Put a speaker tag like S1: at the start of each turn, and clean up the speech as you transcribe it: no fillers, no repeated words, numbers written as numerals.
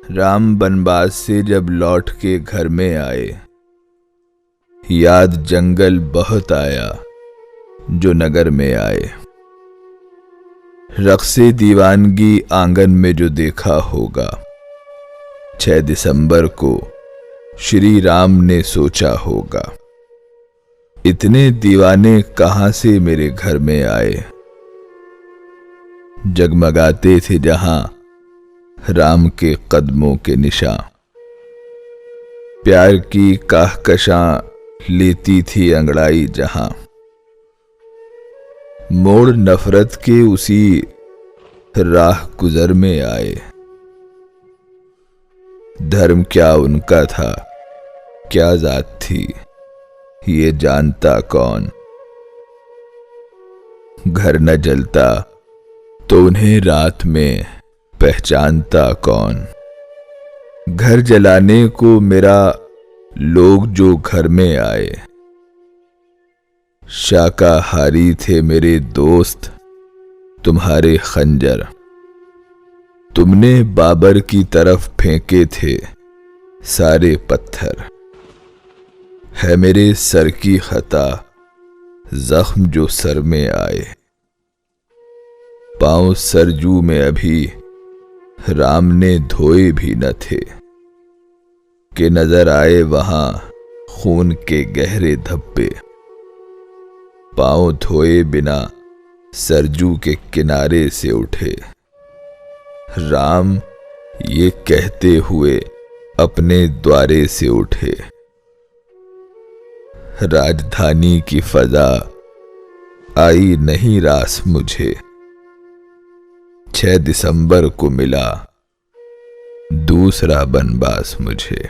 S1: राम वनवास से जब लौट के घर में आए, याद जंगल बहुत आया जो नगर में आए। रक़्से दीवानगी आंगन में जो देखा होगा, 6 दिसंबर को श्री राम ने सोचा होगा, इतने दीवाने कहां से मेरे घर में आए। जगमगाते थे जहां राम के कदमों के निशान, प्यार की कहकशां लेती थी अंगड़ाई जहां। मोड़ नफरत के उसी राह गुजर में आए। धर्म क्या उनका था, क्या जात थी, ये जानता कौन। घर न जलता तो उन्हें रात में पहचानता कौन। घर जलाने को मेरा लोग जो घर में आए, शाकाहारी थे मेरे दोस्त तुम्हारे खंजर। तुमने बाबर की तरफ फेंके थे सारे पत्थर। है मेरे सर की खता जख्म जो सर में आए। पांव सरजू में अभी राम ने धोए भी न थे, कि नजर आए वहां खून के गहरे धब्बे। पांव धोए बिना सरजू के किनारे से उठे, राम ये कहते हुए अपने द्वारे से उठे। राजधानी की फजा आई नहीं रास मुझे, 6 दिसंबर को मिला दूसरा वनवास मुझे।